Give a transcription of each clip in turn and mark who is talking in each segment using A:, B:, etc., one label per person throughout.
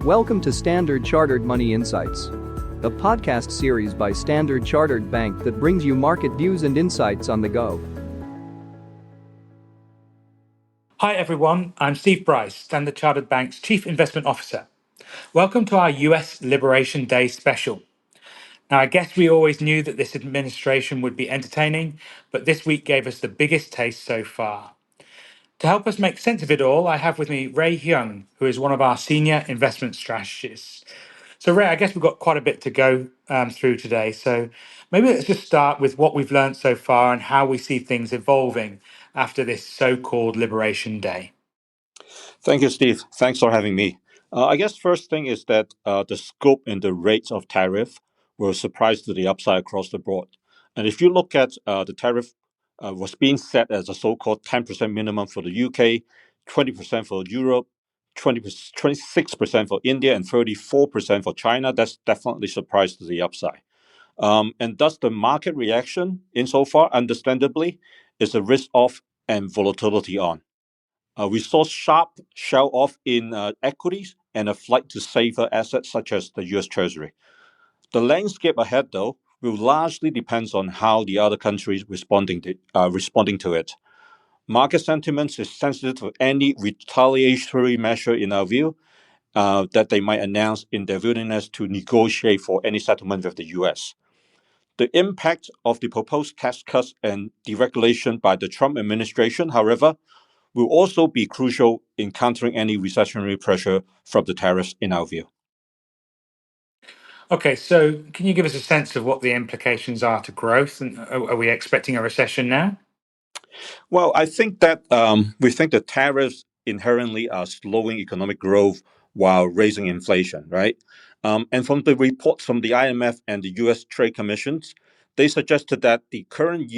A: Welcome to Standard Chartered Money Insights, a podcast series by Standard Chartered Bank that brings you market views and insights on the go.
B: Hi everyone, I'm Steve Brice, Standard Chartered Bank's Chief Investment Officer. Welcome to our US Liberation Day special. Now, I guess we always knew that this administration would be entertaining, but this week gave us the biggest taste so far. To help us make sense of it all, I have with me Heung, who is one of our senior investment strategists. So, Ray, I guess we've got quite a bit to go through today. So, maybe let's just start with what we've learned so far and how we see things evolving after this so-called Liberation Day.
C: Thank you, Steve. Thanks for having me. I guess first thing is that the scope and the rates of tariff were a surprise to the upside across the board. And if you look at the tariff was being set as a so-called 10% minimum for the UK, 20% for Europe, 26% for India, and 34% for China, that's definitely surprise to the upside. And thus the market reaction insofar, understandably, is a risk off and volatility on. We saw sharp sell-off in equities and a flight to safer assets such as the U.S. Treasury. The landscape ahead, though, will largely depend on how the other countries responding to it. Market sentiment is sensitive to any retaliatory measure, in our view, that they might announce in their willingness to negotiate for any settlement with the U.S. The impact of the proposed tax cuts and deregulation by the Trump administration, however, will also be crucial in countering any recessionary pressure from the tariffs, in our view.
B: Okay, so can you give us a sense of what the implications are to growth? And are we expecting a recession now?
C: Well, I think that we think the tariffs inherently are slowing economic growth while raising inflation, right? And from the reports from the IMF and the U.S. Trade Commissions, they suggested that the current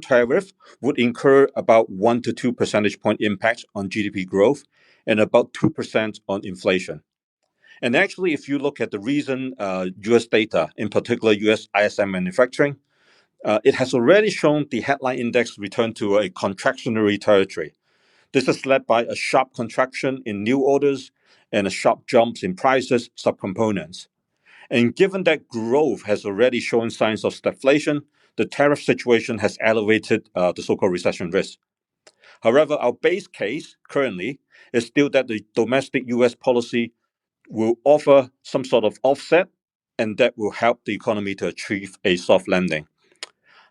C: tariff would incur about 1 to 2 percentage point impact on GDP growth and about 2% on inflation. And actually, if you look at the recent US data, in particular US ISM manufacturing, it has already shown the headline index return to a contractionary territory. This is led by a sharp contraction in new orders and a sharp jumps in prices, subcomponents. And given that growth has already shown signs of stagflation, the tariff situation has elevated the so-called recession risk. However, our base case currently is still that the domestic US policy will offer some sort of offset, and that will help the economy to achieve a soft landing.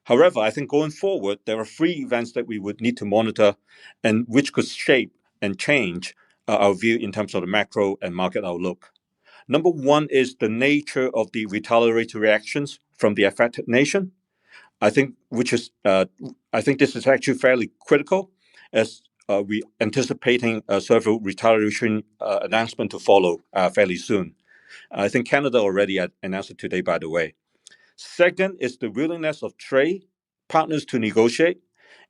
C: However, I think going forward, there are three events that we would need to monitor and which could shape and change our view in terms of the macro and market outlook. Number one is the nature of the retaliatory reactions from the affected nation. I think this is actually fairly critical as we anticipating several retaliation announcement to follow fairly soon. I think Canada already announced it today, by the way. Second is the willingness of trade partners to negotiate,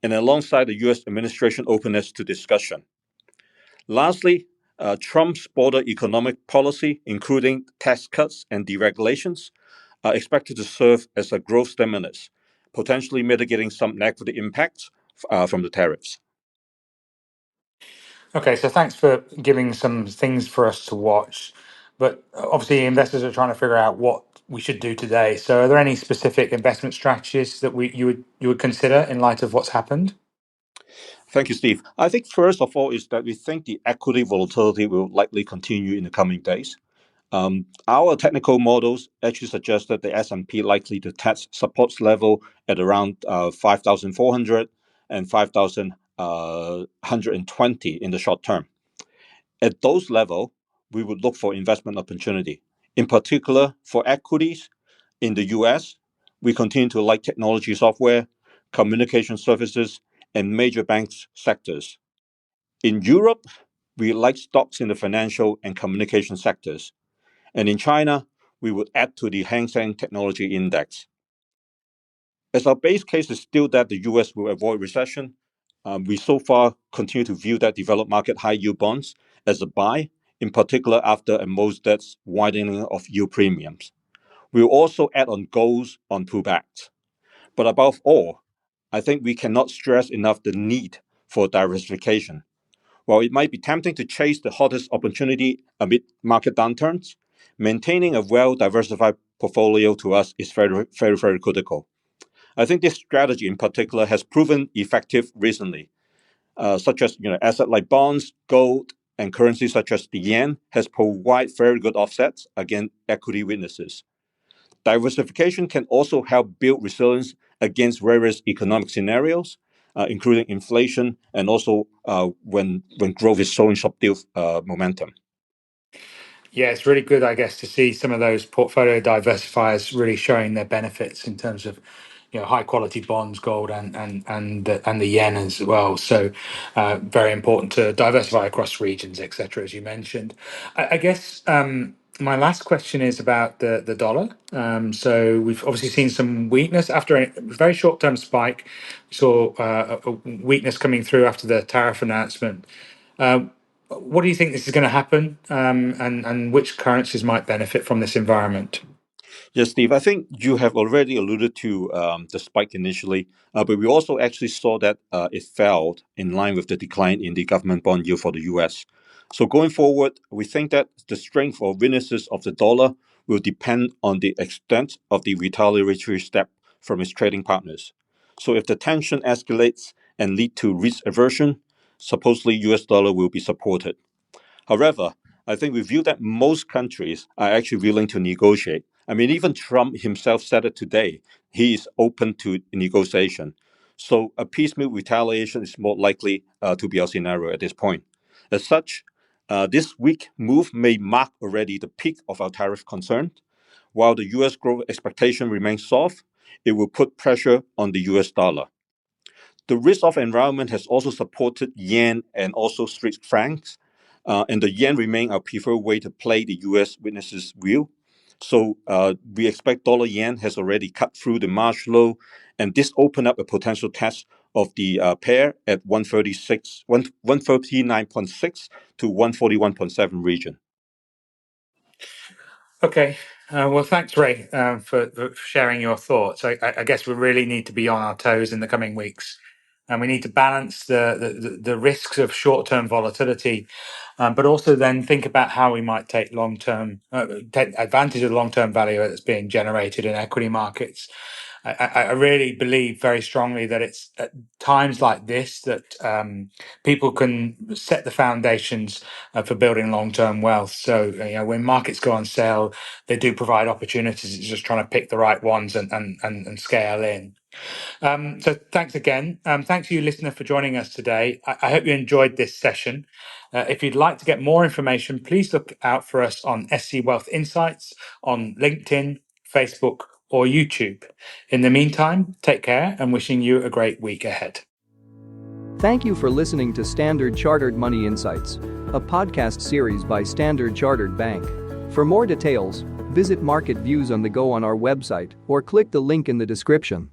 C: and alongside the U.S. administration openness to discussion. Lastly, Trump's broader economic policy, including tax cuts and deregulations, are expected to serve as a growth stimulus, potentially mitigating some negative impacts from the tariffs.
B: Okay, so thanks for giving some things for us to watch. But obviously, investors are trying to figure out what we should do today. So, are there any specific investment strategies that you would consider in light of what's happened?
C: Thank you, Steve. I think first of all is that we think the equity volatility will likely continue in the coming days. Our technical models actually suggest that the S&P likely to test support level at around 5,400 and 5,120 in the short term. At those level, we would look for investment opportunity. In particular, for equities in the US, we continue to like technology software, communication services, and major banks sectors. In Europe, we like stocks in the financial and communication sectors. And in China, we would add to the Hang Seng Technology Index. As our base case is still that the US will avoid recession, we so far continue to view that developed market high yield bonds as a buy, in particular after a most debt's widening of yield premiums. We'll also add on goals on pullbacks. But above all, I think we cannot stress enough the need for diversification. While it might be tempting to chase the hottest opportunity amid market downturns, maintaining a well-diversified portfolio to us is very, very, very critical. I think this strategy in particular has proven effective recently, such as asset like bonds, gold, and currencies such as the yen has provided very good offsets against equity weaknesses. Diversification can also help build resilience against various economic scenarios, including inflation and also when growth is showing subdued momentum.
B: Yeah, it's really good, I guess, to see some of those portfolio diversifiers really showing their benefits in terms of, high quality bonds, gold, and the yen as well. So, very important to diversify across regions, etc. As you mentioned, I guess. My last question is about the dollar. So we've obviously seen some weakness after a very short term spike. We saw a weakness coming through after the tariff announcement. What do you think this is going to happen, and which currencies might benefit from this environment?
C: Yes, Steve, I think you have already alluded to the spike initially, but we also actually saw that it fell in line with the decline in the government bond yield for the US. So going forward, we think that the strength or weaknesses of the dollar will depend on the extent of the retaliatory step from its trading partners. So if the tension escalates and lead to risk aversion, supposedly US dollar will be supported. However, I think we view that most countries are actually willing to negotiate. I mean, even Trump himself said it today. He is open to negotiation. So a piecemeal retaliation is more likely to be our scenario at this point. As such, this weak move may mark already the peak of our tariff concern. While the US growth expectation remains soft, it will put pressure on the US dollar. The risk-off environment has also supported yen and also Swiss francs, and the yen remain our preferred way to play the U.S. witnesses view. So we expect dollar yen has already cut through the March low, and this opened up a potential test of the pair at 139.6 to 141.7 region.
B: Okay. Well, thanks, Ray, for sharing your thoughts. I guess we really need to be on our toes in the coming weeks, and we need to balance the risks of short term volatility, but also then think about how we might take take advantage of the long term value that's being generated in equity markets. I really believe very strongly that it's at times like this that people can set the foundations for building long-term wealth. So, when markets go on sale, they do provide opportunities. It's just trying to pick the right ones and scale in. So thanks again. Thanks to you, listener, for joining us today. I hope you enjoyed this session. If you'd like to get more information, please look out for us on SC Wealth Insights on LinkedIn, Facebook, or YouTube. In the meantime, take care and wishing you a great week ahead.
A: Thank you for listening to Standard Chartered Money Insights, a podcast series by Standard Chartered Bank. For more details, visit Market Views on the Go on our website or click the link in the description.